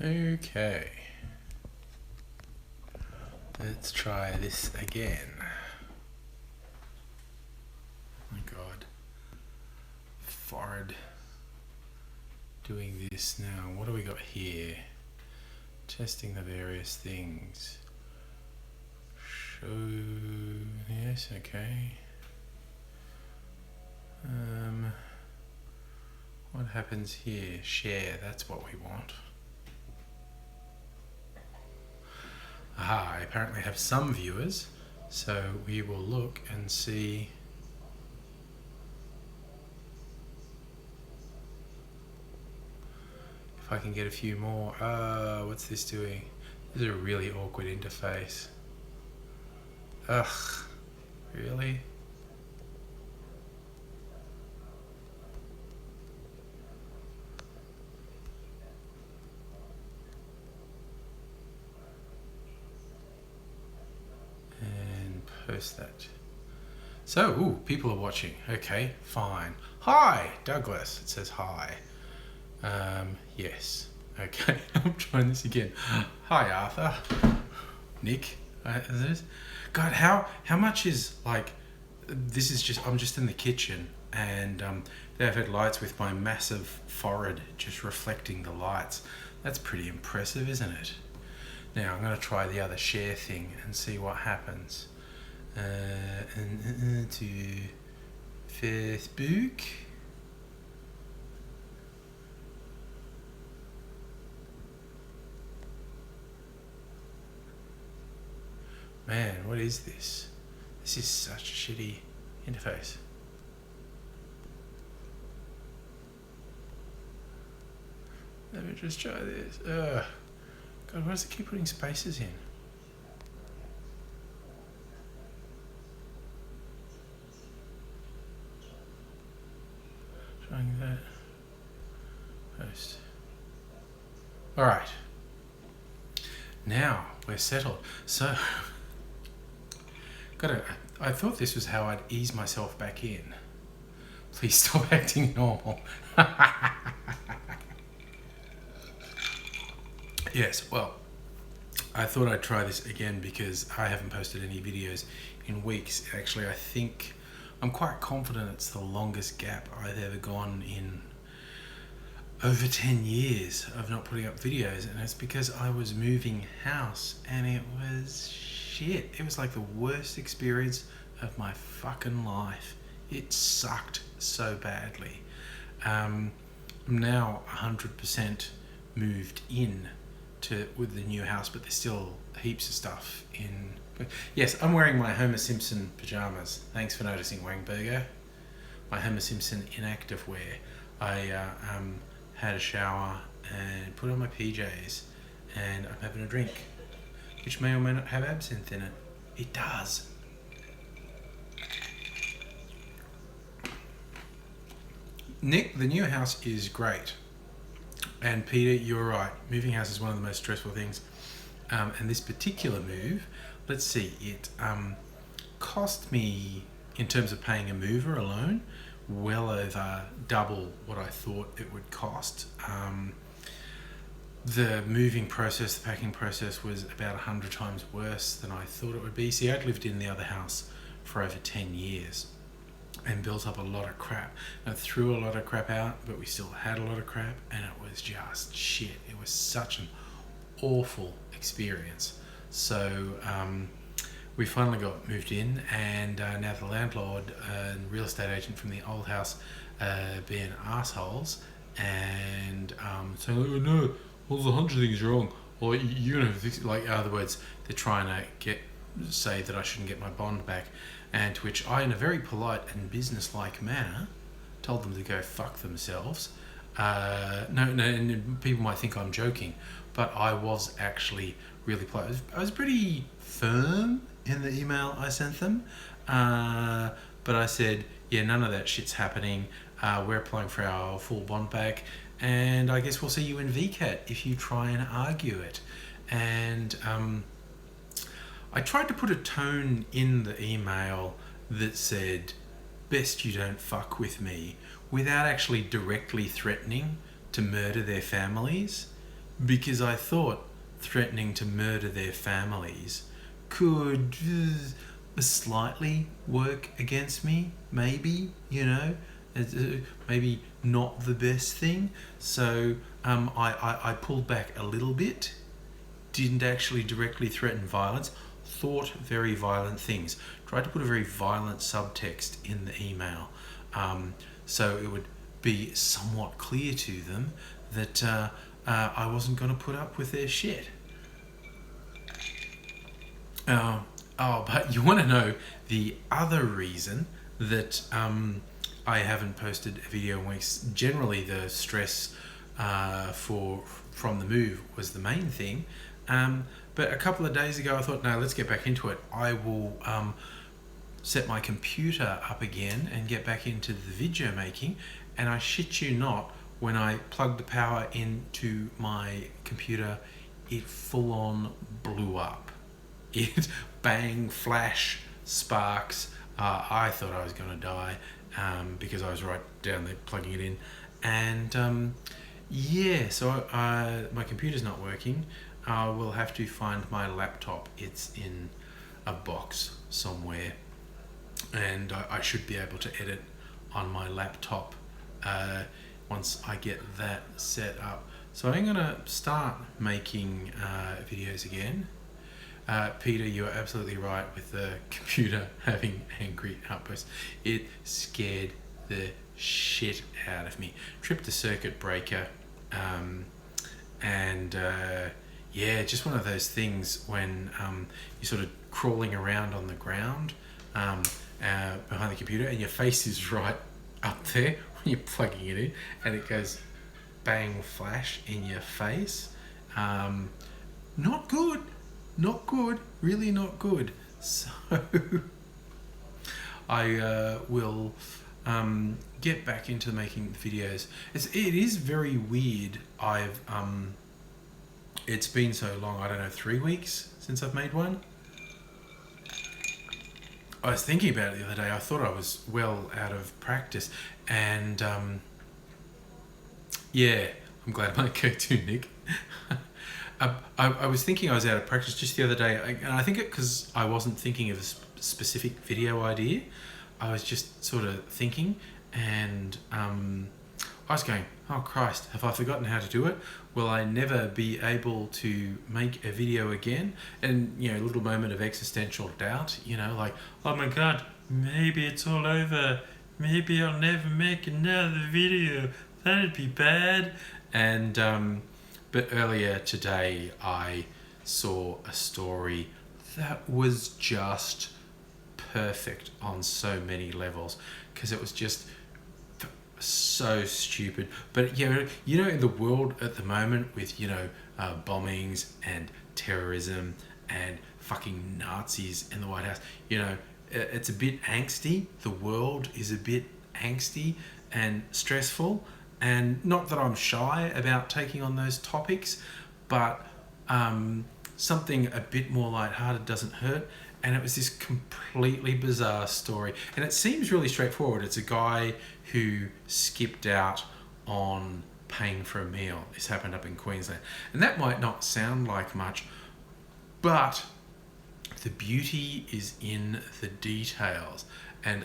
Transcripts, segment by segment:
Okay, let's try this again. Oh my god, forehead doing this now. What do we got here? Testing the various things. Show, yes, okay. What happens here? Share, that's what we want. Aha, I apparently have some viewers, so we will look and see. If I can get a few more. What's this doing? This is a really awkward interface. Ugh, really? And post that. So, ooh, people are watching. Okay, fine. Hi, Douglas. It says hi. Yes. Okay, I'm trying this again. Hi, Arthur. Nick. Is this? God, how much is, like, this is just, I'm just in the kitchen and they've had lights with my massive forehead just reflecting the lights. That's pretty impressive, isn't it? Now I'm going to try the other share thing and see what happens. To Facebook. Man, what is this? This is such a shitty interface. Let me just try this. God, why does it keep putting spaces in? Trying that. Post. Alright. Now we're settled. So, I thought this was how I'd ease myself back in. Please stop acting normal. Yes, well, I thought I'd try this again because I haven't posted any videos in weeks. Actually, I think I'm quite confident it's the longest gap I've ever gone in over 10 years of not putting up videos, and it's because I was moving house and it was shit. It was like the worst experience of my fucking life. It sucked so badly. I'm now 100% moved in with the new house, but there's still heaps of stuff in. Yes, I'm wearing my Homer Simpson pajamas. Thanks for noticing, Wangburger. My Homer Simpson inactive wear. I had a shower and put on my PJs, and I'm having a drink, which may or may not have absinthe in it. It does. Nick, the new house is great. And Peter, you're right. Moving house is one of the most stressful things. And this particular move, let's see, it cost me, in terms of paying a mover alone, well over double what I thought it would cost. The moving process, the packing process was about 100 times worse than I thought it would be. See, I'd lived in the other house for over 10 years and built up a lot of crap. I threw a lot of crap out, but we still had a lot of crap, and it was just shit. It was such an awful experience. So we finally got moved in, and now the landlord and real estate agent from the old house being assholes and saying, oh no, well, there's 100 things wrong, or you're gonna fix it. Like, in other words, they're trying to say that I shouldn't get my bond back, and to which I, in a very polite and business-like manner, told them to go fuck themselves. No, and people might think I'm joking, but I was actually really polite. I was pretty firm in the email I sent them, but I said, yeah, none of that shit's happening. We're applying for our full bond back, and I guess we'll see you in VCAT if you try and argue it. And I tried to put a tone in the email that said, best you don't fuck with me, without actually directly threatening to murder their families, because I thought threatening to murder their families could slightly work against me, maybe, maybe not the best thing. So I pulled back a little bit, didn't actually directly threaten violence, thought very violent things, tried to put a very violent subtext in the email, so it would be somewhat clear to them that I wasn't going to put up with their shit. But you want to know the other reason that I haven't posted a video in weeks? Generally, the stress from the move was the main thing. But a couple of days ago, I thought, no, let's get back into it. I will set my computer up again and get back into the video making. And I shit you not, when I plugged the power into my computer, it full on blew up. It bang, flash, sparks. I thought I was going to die because I was right down there plugging it in. And so my computer's not working. I will have to find my laptop. It's in a box somewhere, and I should be able to edit on my laptop once I get that set up. So I'm going to start making videos again. Peter, you are absolutely right with the computer having angry outbursts. It scared the shit out of me. Tripped the circuit breaker, just one of those things when you're sort of crawling around on the ground behind the computer, and your face is right up there when you're plugging it in, and it goes bang, flash in your face. Not good. Not good, really not good. So I will get back into making videos. It is very weird. It's been so long, I don't know, 3 weeks since I've made one. I was thinking about it the other day. I thought I was well out of practice, and I'm glad my go-to, Nick. I was thinking I was out of practice just the other day, and I think because I wasn't thinking of a specific video idea. I was just sort of thinking, and I was going, oh Christ, have I forgotten how to do it? Will I never be able to make a video again? And, a little moment of existential doubt, like, oh my God, maybe it's all over. Maybe I'll never make another video. That'd be bad. And, but earlier today, I saw a story that was just perfect on so many levels, because it was just so stupid. But, in the world at the moment with, bombings and terrorism and fucking Nazis in the White House, it's a bit angsty. The world is a bit angsty and stressful. And not that I'm shy about taking on those topics, but something a bit more lighthearted doesn't hurt. And it was this completely bizarre story. And it seems really straightforward. It's a guy who skipped out on paying for a meal. This happened up in Queensland. And that might not sound like much, but the beauty is in the details. And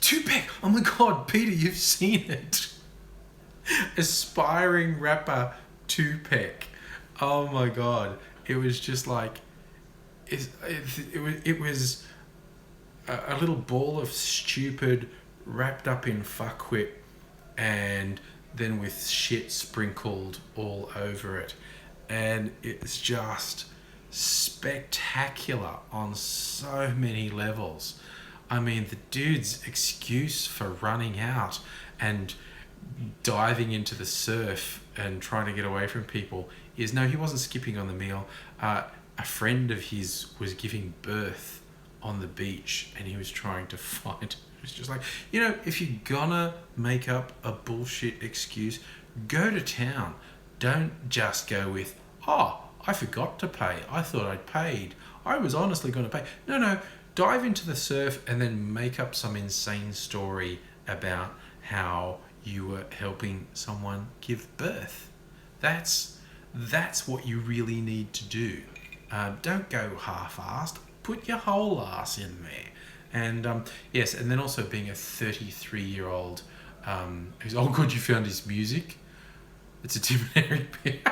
Tupac, oh my God, Peter, you've seen it. Aspiring rapper Tupac. Oh my God. It was just like, it was a little ball of stupid wrapped up in fuckwit, and then with shit sprinkled all over it. And it's just spectacular on so many levels. I mean, the dude's excuse for running out and diving into the surf and trying to get away from people is, no, he wasn't skipping on the meal. A friend of his was giving birth on the beach, and he was trying to find. It was just like, if you're gonna make up a bullshit excuse, go to town. Don't just go with, oh, I forgot to pay. I thought I'd paid. I was honestly going to pay. No. Dive into the surf and then make up some insane story about how you were helping someone give birth. That's what you really need to do. Don't go half-assed. Put your whole ass in there. And yes, and then also being a 33-year-old who's, oh good, you found his music. It's a Tim and Eric bit.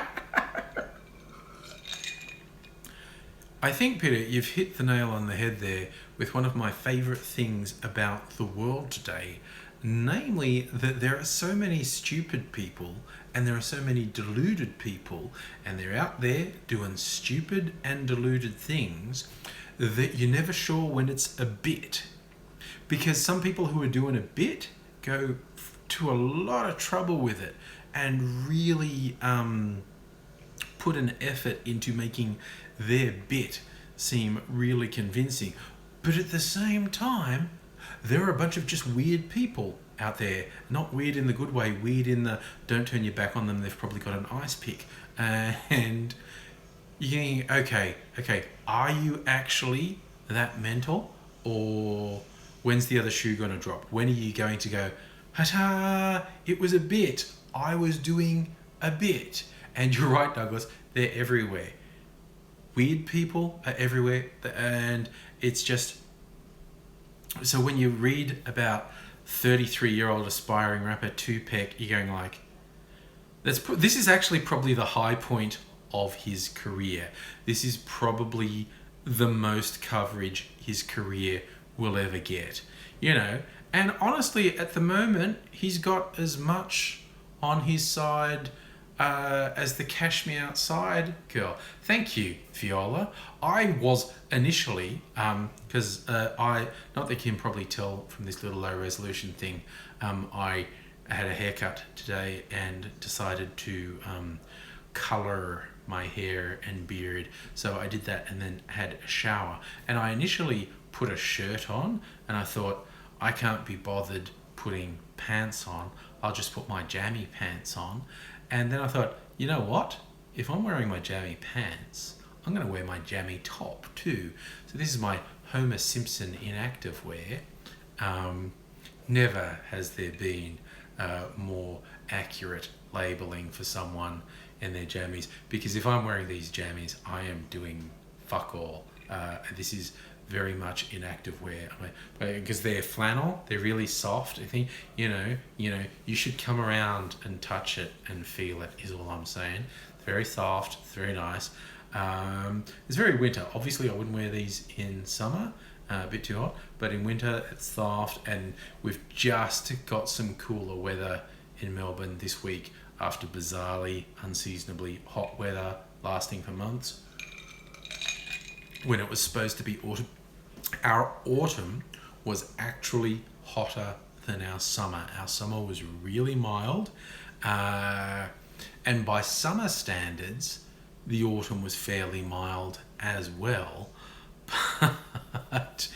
I think, Peter, you've hit the nail on the head there with one of my favourite things about the world today, namely that there are so many stupid people and there are so many deluded people, and they're out there doing stupid and deluded things that you're never sure when it's a bit. Because some people who are doing a bit go to a lot of trouble with it and really put an effort into making their bit seem really convincing. But at the same time, there are a bunch of just weird people out there. Not weird in the good way, weird in the don't turn your back on them, they've probably got an ice pick. And you're thinking, okay, are you actually that mental? Or when's the other shoe going to drop? When are you going to go, ha-ta, it was a bit, I was doing a bit? And you're right, Douglas, they're everywhere. Weird people are everywhere, and it's just, so when you read about 33-year-old aspiring rapper Tupac, you're going like, this is actually probably the high point of his career. This is probably the most coverage his career will ever get, you know. And honestly, at the moment, he's got as much on his side as the Cash Me Outside girl. Thank you, Viola. I was initially, because not that you can probably tell from this little low resolution thing, I had a haircut today and decided to colour my hair and beard. So I did that and then had a shower. And I initially put a shirt on and I thought, I can't be bothered putting pants on. I'll just put my jammy pants on. And then I thought, you know what? If I'm wearing my jammy pants, I'm going to wear my jammy top too. So this is my Homer Simpson in activewear. Never has there been more accurate labelling for someone in their jammies. Because if I'm wearing these jammies, I am doing fuck all. This is very much in activewear, because they're flannel, they're really soft. I think, you know, you should come around and touch it and feel it, is all I'm saying. It's very soft, it's very nice. It's very winter. Obviously I wouldn't wear these in summer, a bit too hot, but in winter it's soft, and we've just got some cooler weather in Melbourne this week after bizarrely, unseasonably hot weather lasting for months. When it was supposed to be autumn, our autumn was actually hotter than our summer. Our summer was really mild, and by summer standards, the autumn was fairly mild as well. But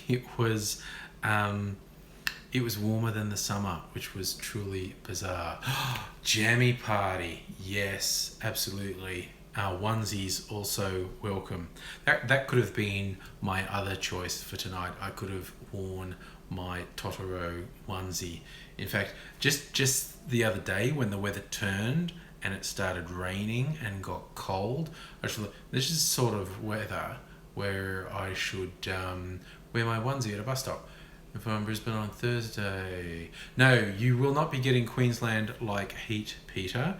it was warmer than the summer, which was truly bizarre. Jammy party, yes, absolutely. Onesies also welcome. That could have been my other choice for tonight. I could have worn my Totoro onesie. In fact, just the other day when the weather turned and it started raining and got cold, I thought, this is sort of weather where I should wear my onesie at a bus stop. If I'm in Brisbane on Thursday. No, you will not be getting Queensland like heat, Peter.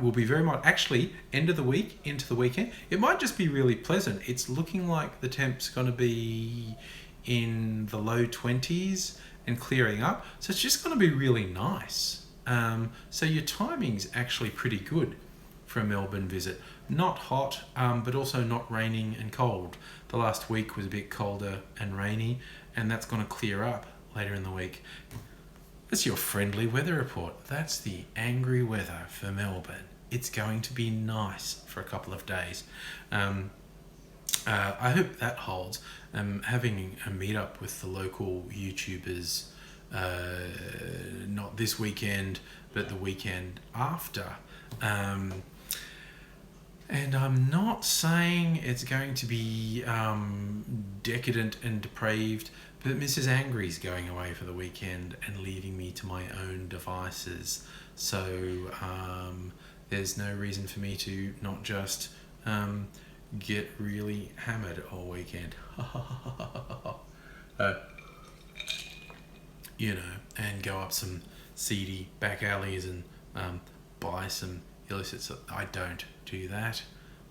Will be very much, actually, end of the week, into the weekend. It might just be really pleasant. It's looking like the temp's going to be in the low 20s and clearing up. So it's just going to be really nice. So your timing's actually pretty good for a Melbourne visit. Not hot, but also not raining and cold. The last week was a bit colder and rainy, and that's going to clear up later in the week. That's your friendly weather report. That's the angry weather for Melbourne. It's going to be nice for a couple of days. I hope that holds. Having a meetup with the local YouTubers, not this weekend, but the weekend after. And I'm not saying it's going to be decadent and depraved, but Mrs. Angry's going away for the weekend and leaving me to my own devices. So there's no reason for me to not just get really hammered all weekend. You know, and go up some seedy back alleys and buy some illicit. I don't do that.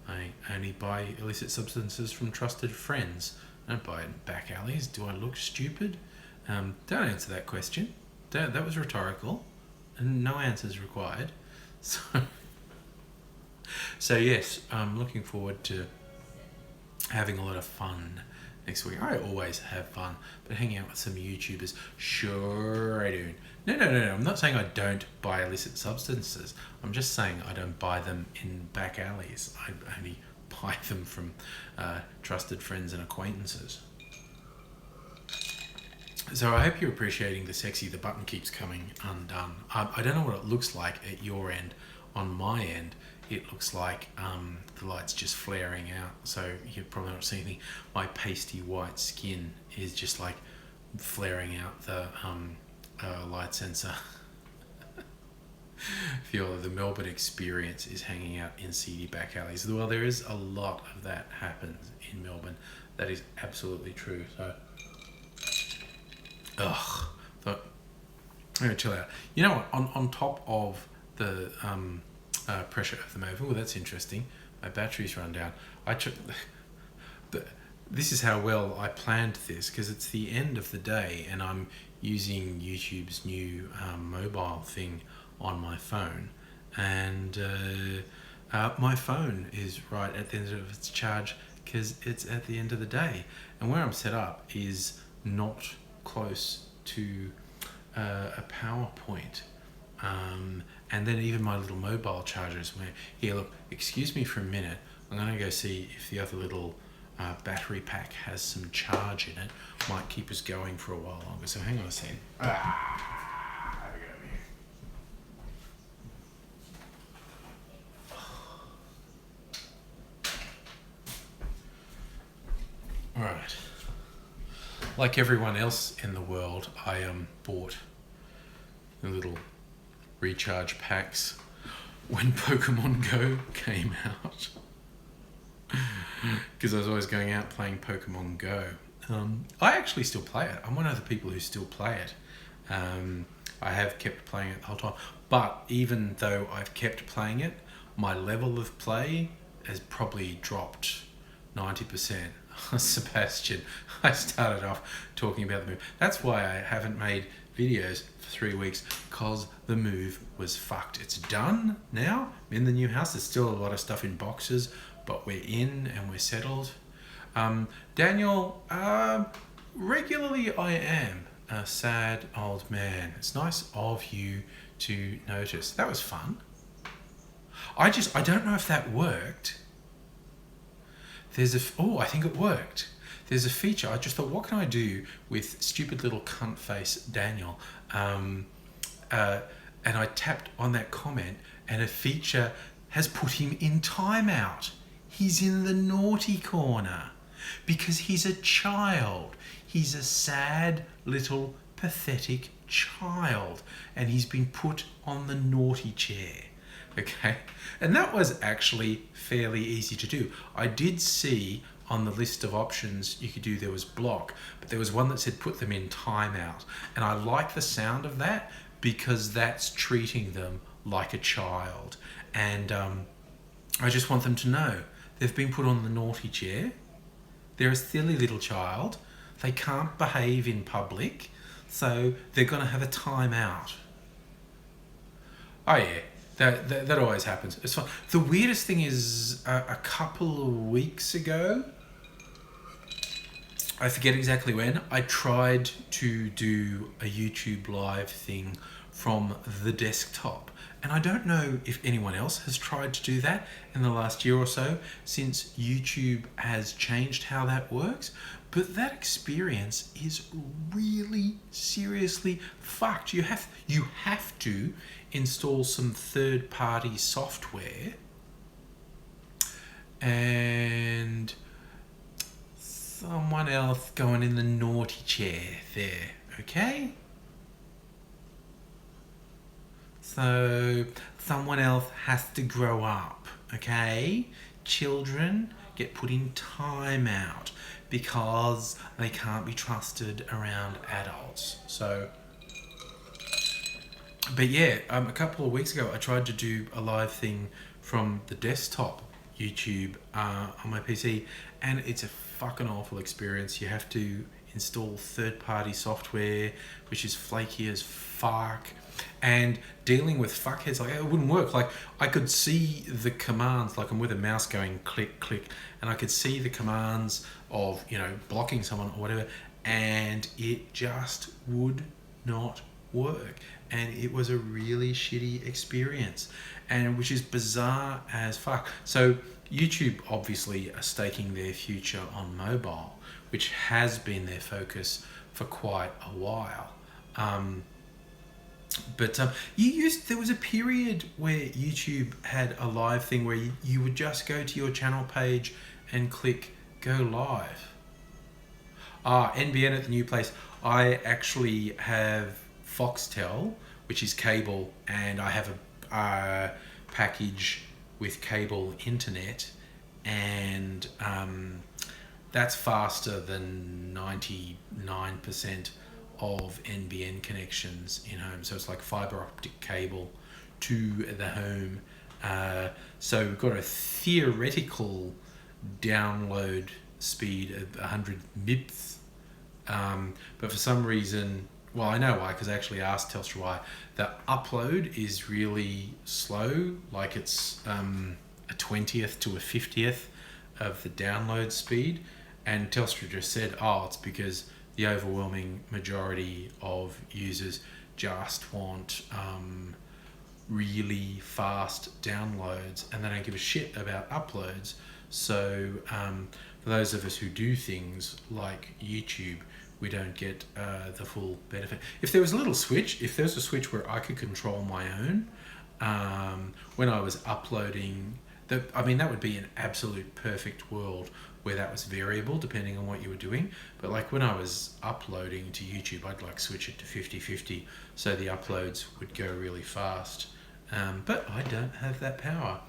I only buy illicit substances from trusted friends. I don't buy it in back alleys. Do I look stupid? Don't answer that question. That was rhetorical, and no answers required. So yes, I'm looking forward to having a lot of fun next week. I always have fun, but hanging out with some YouTubers, sure I do. No. I'm not saying I don't buy illicit substances. I'm just saying I don't buy them in back alleys. I only buy them from trusted friends and acquaintances. So I hope you're appreciating the sexy. The button keeps coming undone. I don't know what it looks like at your end. On my end, it looks like the light's just flaring out, so you're probably not seeing anything. My pasty white skin is just like flaring out the light sensor. Feel the Melbourne experience is hanging out in seedy back alleys. Well, there is a lot of that happens in Melbourne. That is absolutely true. So, I'm gonna chill out. You know what? On top of the pressure of the mover. Well, that's interesting. My battery's run down. This is how well I planned this, because it's the end of the day and I'm using YouTube's new mobile thing on my phone, and my phone is right at the end of its charge because it's at the end of the day, and where I'm set up is not close to a power point. And then even my little mobile chargers where, here, look, excuse me for a minute. I'm going to go see if the other little battery pack has some charge in it. Might keep us going for a while longer. So hang on a second. Have a go here. All right. Like everyone else in the world, I bought a little recharge packs when Pokemon Go came out, because I was always going out playing Pokemon Go. I actually still play it. I'm one of the people who still play it. I have kept playing it the whole time, but even though I've kept playing it, my level of play has probably dropped 90%. Sebastian, I started off talking about the move. That's why I haven't made videos for 3 weeks, because the move was fucked. It's done now. I'm in the new house. There's still a lot of stuff in boxes, but we're in and we're settled. Daniel, regularly I am a sad old man. It's nice of you to notice. That was fun. I don't know if that worked. I think it worked. There's a feature. I just thought, what can I do with stupid little cunt face Daniel? And I tapped on that comment, and a feature has put him in timeout. He's in the naughty corner because he's a child. He's a sad little pathetic child, and he's been put on the naughty chair. Okay, and that was actually fairly easy to do. I did see on the list of options you could do, there was block, but there was one that said put them in timeout, and I like the sound of that because that's treating them like a child, and I just want them to know they've been put on the naughty chair. They're a silly little child. They can't behave in public, so they're going to have a timeout. Oh yeah. That always happens. It's fun. The weirdest thing is a couple of weeks ago, I forget exactly when, I tried to do a YouTube live thing from the desktop. And I don't know if anyone else has tried to do that in the last year or so, since YouTube has changed how that works. But that experience is really seriously fucked. You have to install some third-party software and someone else going in the naughty chair there, okay? So someone else has to grow up, okay? Children get put in timeout because they can't be trusted around adults. So, but yeah, a couple of weeks ago, I tried to do a live thing from the desktop YouTube on my PC, and it's a fucking awful experience. You have to install third-party software, which is flaky as fuck, and dealing with fuckheads, like, it wouldn't work. Like, I could see the commands, like I'm with a mouse going click, click, and I could see the commands of, you know, blocking someone or whatever, and it just would not work. And it was a really shitty experience, and which is bizarre as fuck. So YouTube obviously are staking their future on mobile, which has been their focus for quite a while. But there was a period where YouTube had a live thing where you would just go to your channel page and click go live. NBN at the new place. I actually have Foxtel, which is cable, and I have a package with cable internet, and that's faster than 99% of NBN connections in home. So it's like fiber optic cable to the home. So we've got a theoretical download speed of 100 mbps, but for some reason, well, I know why, because I actually asked Telstra why. The upload is really slow, like it's a 20th to a 50th of the download speed, and Telstra just said, it's because the overwhelming majority of users just want really fast downloads, and they don't give a shit about uploads. So for those of us who do things like YouTube, we don't get the full benefit. If there was a switch where I could control my own when I was uploading, that would be an absolute perfect world where that was variable depending on what you were doing. But like when I was uploading to YouTube, I'd like switch it to 50-50 so the uploads would go really fast. But I don't have that power.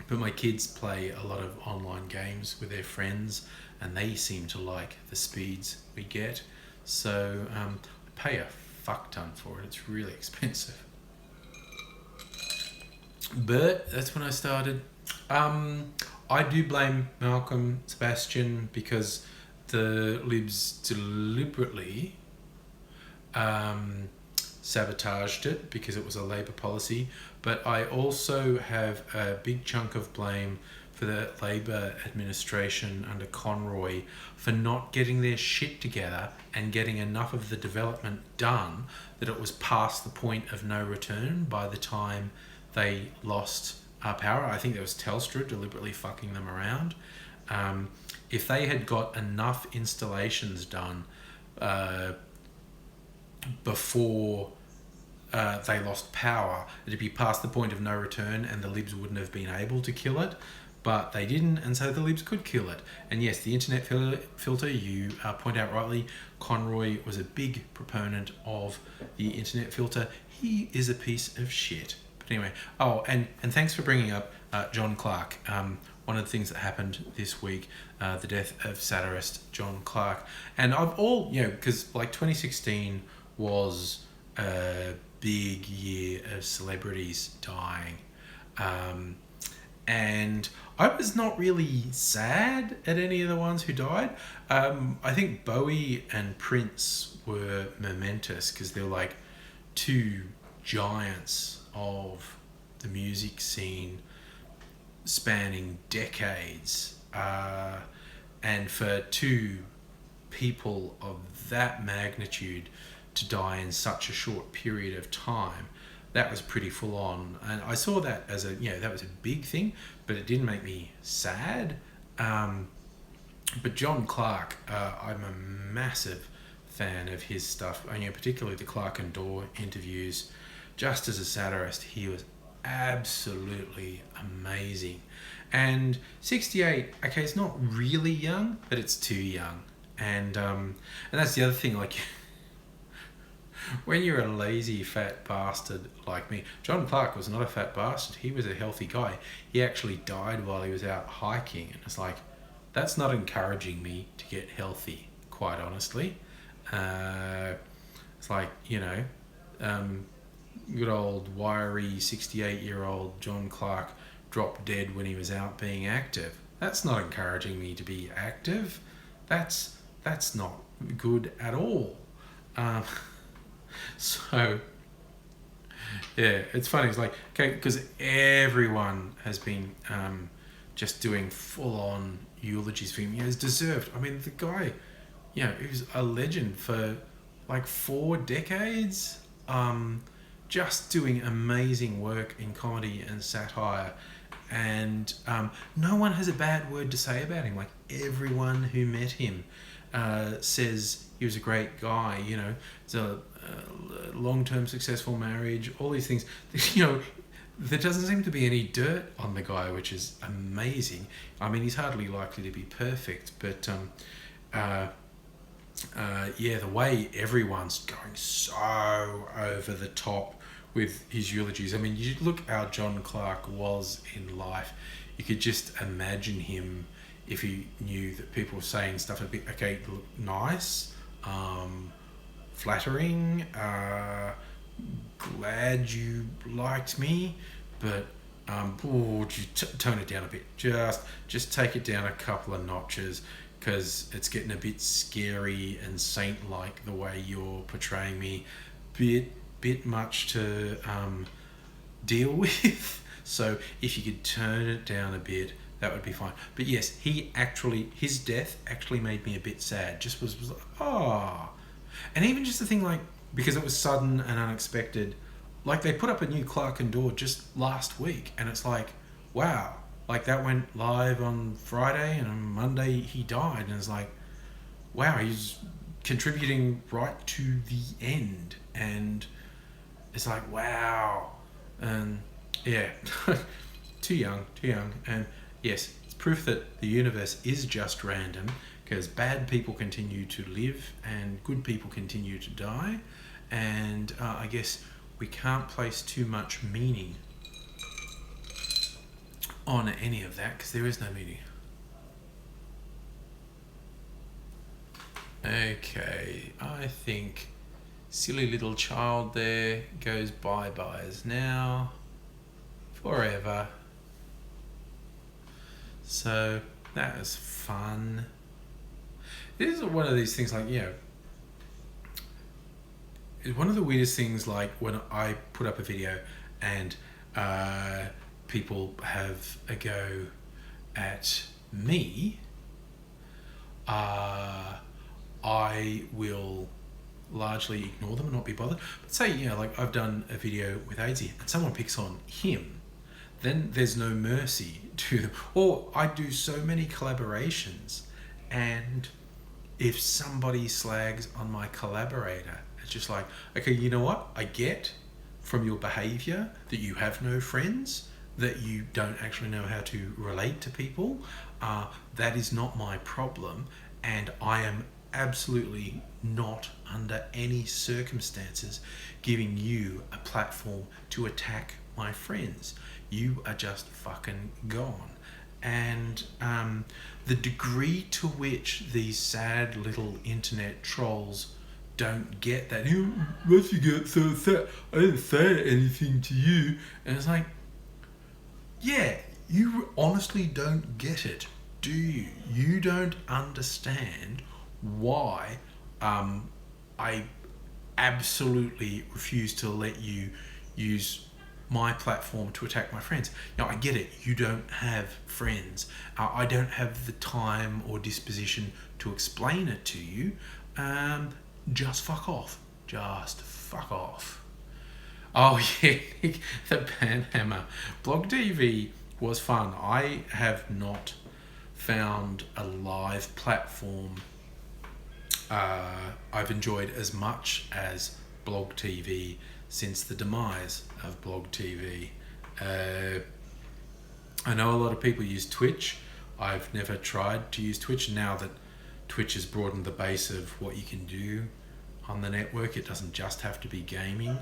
But my kids play a lot of online games with their friends, and they seem to like the speeds we get. So I pay a fuck ton for it. It's really expensive. But that's when I started. I do blame Malcolm Sebastian because the Libs deliberately sabotaged it because it was a Labor policy. But I also have a big chunk of blame for the Labor administration under Conroy for not getting their shit together and getting enough of the development done that it was past the point of no return by the time they lost power. I think there was Telstra deliberately fucking them around. If they had got enough installations done before they lost power, it'd be past the point of no return and the Libs wouldn't have been able to kill it. But they didn't, and so the Libs could kill it. And yes, the internet filter, you point out rightly, Conroy was a big proponent of the internet filter. He is a piece of shit. But anyway, and thanks for bringing up John Clark. One of the things that happened this week, the death of satirist John Clark. And because like 2016 was a big year of celebrities dying. And I was not really sad at any of the ones who died. I think Bowie and Prince were momentous because they're like two giants of the music scene spanning decades. And for two people of that magnitude to die in such a short period of time, that was pretty full on. And I saw that as that was a big thing, but it didn't make me sad. But John Clark, I'm a massive fan of his stuff, particularly the Clark and Dorr interviews. Just as a satirist, he was absolutely amazing. And 68, okay, it's not really young, but it's too young. And that's the other thing, like, when you're a lazy fat bastard like me. John Clark was not a fat bastard. He was a healthy guy. He actually died while he was out hiking, and it's like, that's not encouraging me to get healthy, quite honestly. It's like, good old wiry 68-year-old John Clark dropped dead when he was out being active. That's not encouraging me to be active. That's not good at all. So yeah, it's funny. It's like, okay, because everyone has been just doing full-on eulogies for him. It's deserved. I mean, the guy, he was a legend for like 4 decades. Just doing amazing work in comedy and satire, and no one has a bad word to say about him. Like, everyone who met him says he was a great guy. It's a long-term successful marriage, all these things. There doesn't seem to be any dirt on the guy, which is amazing. I mean, he's hardly likely to be perfect, but the way everyone's going so over the top with his eulogies. I mean, you look how John Clark was in life. You could just imagine him if he knew that people were saying stuff a bit, okay, look, nice, flattering, glad you liked me, but would you tone it down a bit? Just take it down a couple of notches, because it's getting a bit scary and saint-like the way you're portraying me. Bit much to deal with. So if you could turn it down a bit, that would be fine. But yes, his death actually made me a bit sad. Just was like, oh. And even just the thing, like, because it was sudden and unexpected, like, they put up a new Clark and Door just last week, and it's like, wow, like, that went live on Friday, and on Monday he died, and it's like, wow, he's contributing right to the end, and it's like, wow. And yeah, too young, and yes, it's proof that the universe is just random, because bad people continue to live and good people continue to die, and I guess we can't place too much meaning on any of that, because there is no meaning. Okay, I think silly little child there goes bye-byes now, forever. So that was fun. It is one of these things, like, it's one of the weirdest things, like when I put up a video and people have a go at me, I will largely ignore them and not be bothered. But say, like, I've done a video with AngryAussie and someone picks on him, then there's no mercy to them. Or I do so many collaborations, and if somebody slags on my collaborator, it's just like, okay, you know what? I get from your behavior that you have no friends, that you don't actually know how to relate to people. That is not my problem, and I am absolutely not under any circumstances giving you a platform to attack my friends. You are just fucking gone. And the degree to which these sad little internet trolls don't get that, once you get so sad, I didn't say anything to you, and it's like, yeah, you honestly don't get it, do you? You don't understand why I absolutely refuse to let you use my platform to attack my friends. I get it. You don't have friends. I don't have the time or disposition to explain it to you. Just fuck off. Just fuck off. Oh yeah, the Panhammer. Blog TV was fun. I have not found a live platform I've enjoyed as much as Blog TV since the demise of Blog TV. I know a lot of people use Twitch. I've never tried to use Twitch. Now that Twitch has broadened the base of what you can do on the network. It doesn't just have to be gaming.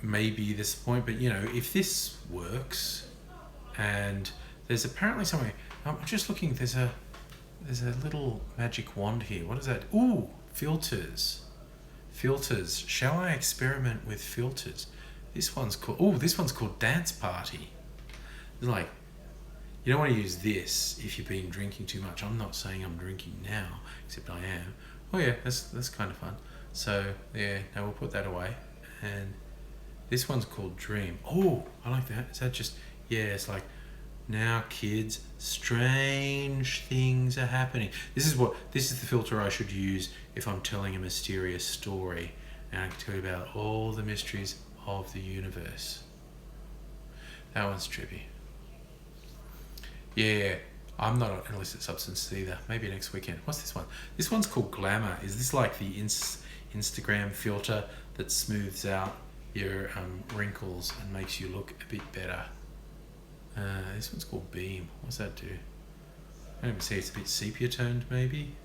Maybe this point, but if this works, and there's apparently somewhere, I'm just looking, there's a little magic wand here. What is that? Ooh, filters. Shall I experiment with filters? This one's called Dance Party. It's like, you don't want to use this if you've been drinking too much. I'm not saying I'm drinking now, except I am. Oh yeah, that's kind of fun. So yeah, now we'll put that away. And this one's called Dream. Oh, I like that. Is that just, yeah, it's like, now kids, strange things are happening. This is the filter I should use if I'm telling a mysterious story, and I can tell you about all the mysteries of the universe. That one's trippy. Yeah, I'm not on illicit substance either. Maybe next weekend. What's this one? This one's called Glamour. Is this like the Instagram filter that smooths out your wrinkles and makes you look a bit better? This one's called Beam. What's that do? I don't even see. It's a bit sepia toned, maybe.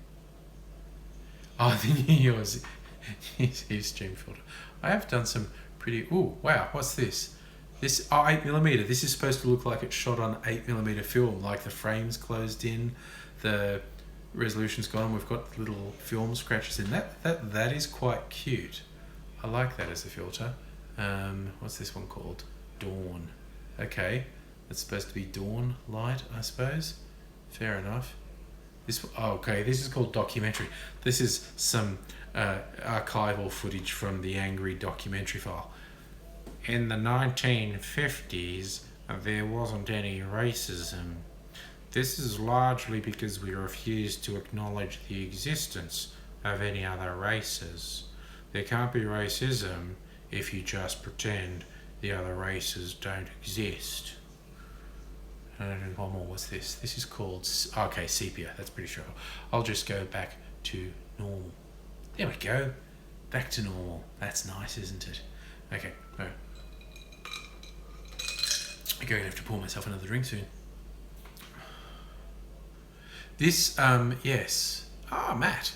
Oh, I think yours is stream filter. I have done some pretty. Ooh, wow! What's this? This 8mm. This is supposed to look like it's shot on 8mm film. Like the frame's closed in, the resolution's gone. We've got little film scratches in that. That is quite cute. I like that as a filter. What's this one called? Dawn. Okay. It's supposed to be dawn light, I suppose. Fair enough. This is called documentary. This is some archival footage from the Angry documentary file. In the 1950s, there wasn't any racism. This is largely because we refused to acknowledge the existence of any other races. There can't be racism if you just pretend the other races don't exist. And one more, what's this? This is called, sepia. That's pretty sure. I'll just go back to normal. There we go. Back to normal. That's nice, isn't it? Okay, I'm going to have to pour myself another drink soon. This, yes. Matt.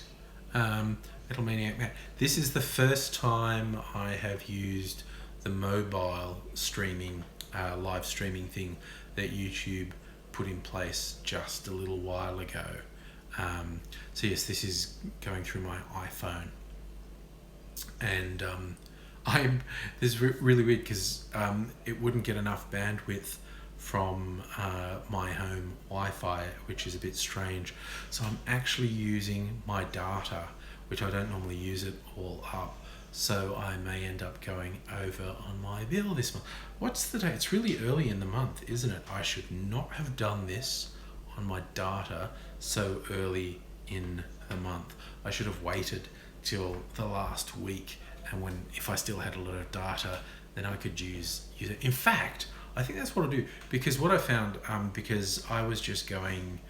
Metal Maniac Matt. This is the first time I have used the mobile streaming, live streaming thing that YouTube put in place just a little while ago. So yes, this is going through my iPhone, and this is really weird because it wouldn't get enough bandwidth from my home Wi-Fi, which is a bit strange. So I'm actually using my data, which I don't normally use it all up. So I may end up going over on my bill this month. What's the date? It's really early in the month, isn't it? I should not have done this on my data so early in the month. I should have waited till the last week, and if I still had a lot of data, then I could use it. In fact, I think that's what I'll do, because what I found, because I was just going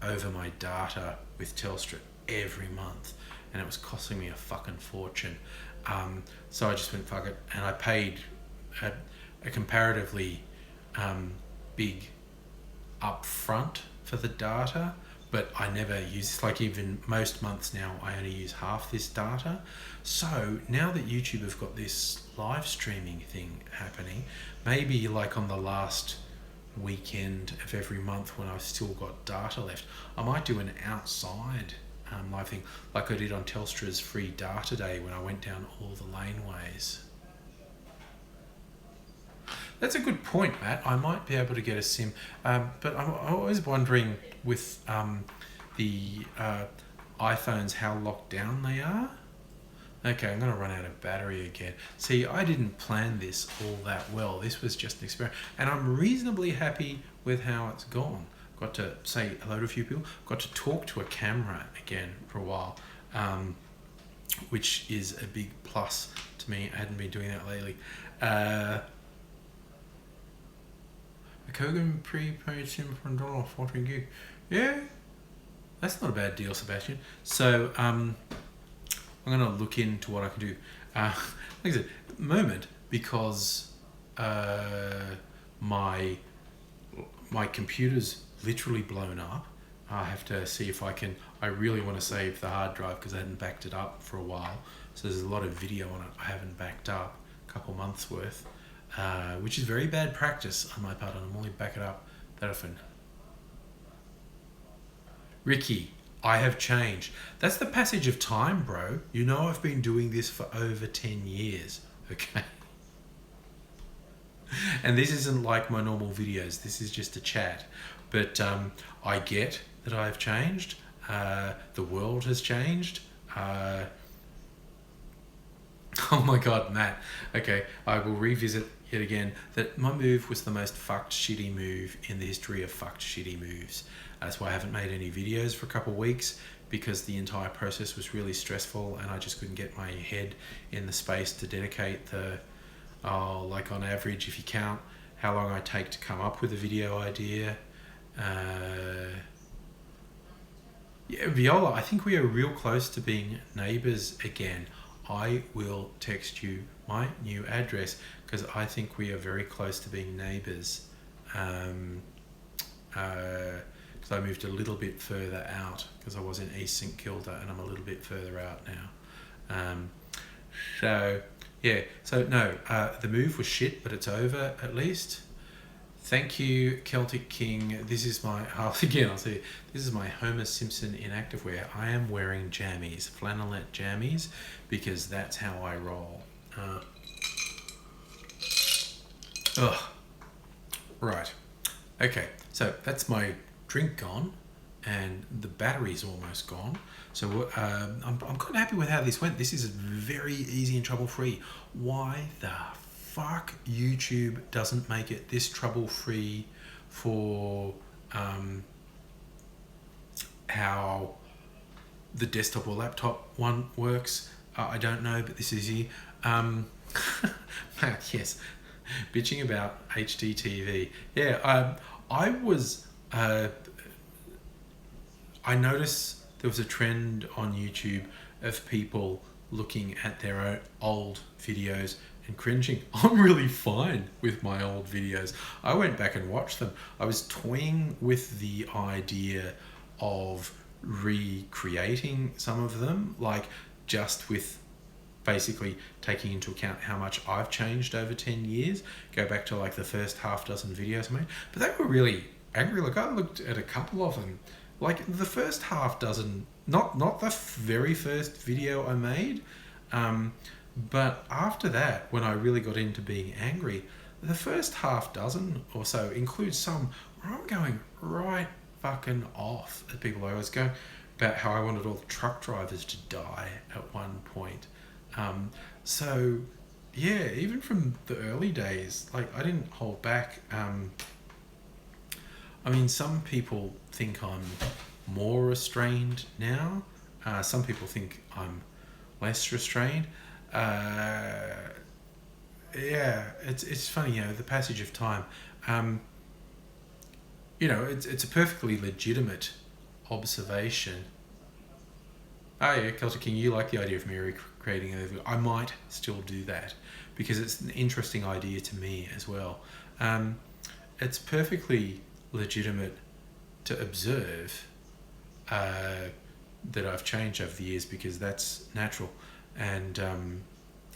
over my data with Telstra every month, and it was costing me a fucking fortune. So I just went fuck it, and I paid a comparatively big upfront for the data, but I never use, like, even most months now I only use half this data. So now that YouTube have got this live streaming thing happening, maybe like on the last weekend of every month when I've still got data left, I might do an outside live thing like I did on Telstra's free data day when I went down all the laneways. That's a good point, Matt. I might be able to get a SIM, but I'm always wondering with the iPhones how locked down they are. Okay, I'm going to run out of battery again. See, I didn't plan this all that well. This was just an experiment, and I'm reasonably happy with how it's gone. Got to say hello to a few people. Got to talk to a camera again for a while, which is a big plus to me. I hadn't been doing that lately. A Kogan prepaid SIM for $1.14 gig. Yeah, that's not a bad deal, Sebastian. So I'm going to look into what I can do. Like I said, at the moment, because my computer's literally blown up, I have to see if I can I really want to save the hard drive because I hadn't backed it up for a while. So there's a lot of video on it I haven't backed up, a couple months worth, which is very bad practice on my part. I normally back it up that often. Ricky, I have changed. That's the passage of time, bro. You know I've been doing this for over 10 years, okay? And this isn't like my normal videos. This is just a chat. But I get that I've changed. The world has changed. Oh my God, Matt. Okay, I will revisit yet again that my move was the most fucked shitty move in the history of fucked shitty moves. That's why I haven't made any videos for a couple of weeks, because the entire process was really stressful and I just couldn't get my head in the space to dedicate the, like on average, if you count how long I take to come up with a video idea. Yeah, Viola, I think we are real close to being neighbours again. I will text you my new address because I think we are very close to being neighbours. Because I moved a little bit further out because I was in East St Kilda and I'm a little bit further out now. So yeah, so no, the move was shit, but it's over at least. Thank you, Celtic King. This is my, again, I'll say, this is my Homer Simpson in activewear. I am wearing jammies, flannelette jammies, because that's how I roll. Right. Okay, so that's my drink gone, and the battery's almost gone. So I'm quite happy with how this went. This is very easy and trouble-free. Why the fuck YouTube doesn't make it this trouble-free for how the desktop or laptop one works, I don't know, but this is easy. Yes, bitching about HDTV. Yeah, I noticed there was a trend on YouTube of people looking at their own old videos and cringing. I'm really fine with my old videos. I went back and watched them. I was toying with the idea of recreating some of them, like just with basically taking into account how much I've changed over 10 years, go back to like the first half dozen videos I made. But they were really angry. Like I looked at a couple of them, like the first half dozen, not the very first video I made, but after that, when I really got into being angry, the first half dozen or so includes some where I'm going right fucking off at people. I was going about how I wanted all the truck drivers to die at one point. So yeah, even from the early days, like I didn't hold back. I mean, some people think I'm more restrained now. Some people think I'm less restrained. Yeah, it's funny, you know, the passage of time. You know, it's a perfectly legitimate observation. Oh yeah, Celtic King, you like the idea of me recreating a video. I might still do that because it's an interesting idea to me as well. It's perfectly legitimate to observe that I've changed over the years because that's natural, and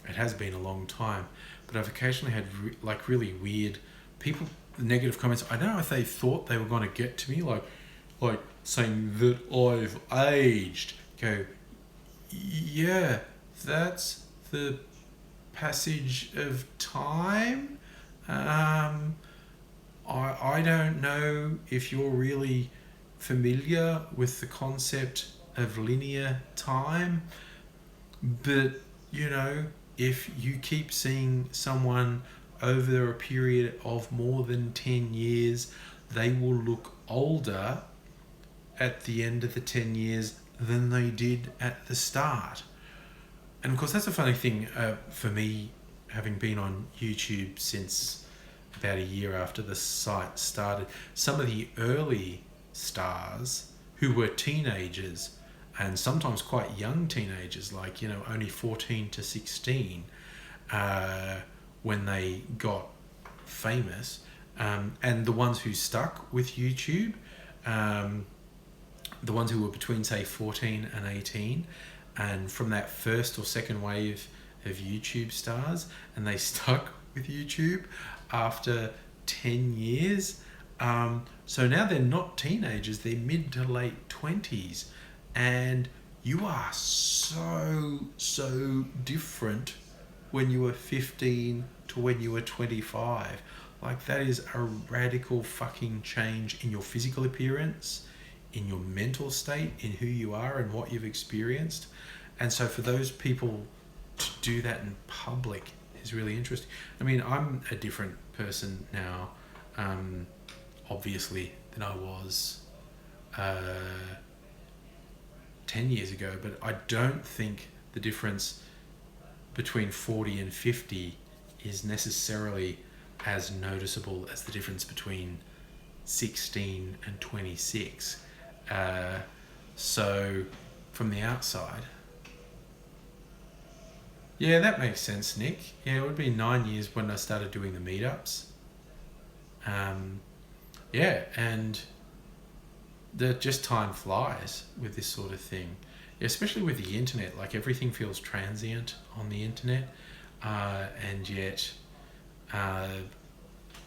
it has been a long time. But I've occasionally had like really weird people, negative comments. I don't know if they thought they were going to get to me, like saying that I've aged. Go, yeah, that's the passage of time. I don't know if you're really familiar with the concept of linear time, but you know, if you keep seeing someone over a period of more than 10 years, they will look older at the end of the 10 years than they did at the start. And of course, that's a funny thing for me, having been on YouTube since about a year after the site started. Some of the early stars who were teenagers, and sometimes quite young teenagers, like, you know, only 14 to 16, when they got famous, and the ones who stuck with YouTube, the ones who were between say 14 and 18, and from that first or second wave of YouTube stars, and they stuck with YouTube after 10 years. So now they're not teenagers, they're mid to late 20s, and you are so different when you were 15 to when you were 25. Like, that is a radical fucking change in your physical appearance, in your mental state, in who you are and what you've experienced. And so for those people to do that in public is really interesting. I mean, I'm a different person now, obviously, than I was 10 years ago, but I don't think the difference between 40 and 50 is necessarily as noticeable as the difference between 16 and 26. So from the outside, yeah, that makes sense, Nick. Yeah, it would be 9 years when I started doing the meetups. Yeah, and just time flies with this sort of thing, especially with the internet. Like, everything feels transient on the internet, and yet,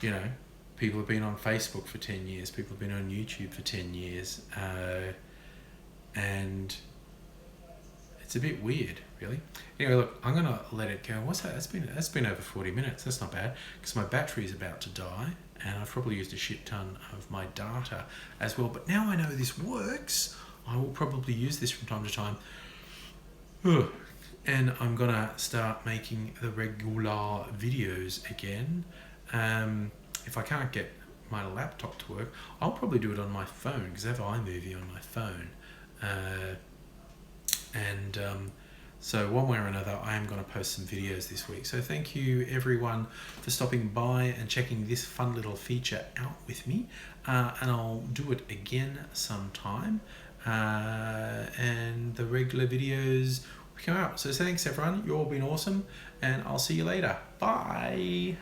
you know, people have been on Facebook for 10 years, people have been on YouTube for 10 years, and it's a bit weird, really. Anyway, look, I'm gonna let it go. What's that? That's been over 40 minutes. That's not bad, because my battery is about to die, and I've probably used a shit ton of my data as well. But now I know this works, I will probably use this from time to time. And I'm gonna start making the regular videos again. If I can't get my laptop to work, I'll probably do it on my phone, because I have iMovie on my phone. So one way or another, I am going to post some videos this week. So thank you everyone for stopping by and checking this fun little feature out with me. And I'll do it again sometime. And the regular videos will come out. So thanks everyone, you've all been awesome, and I'll see you later. Bye.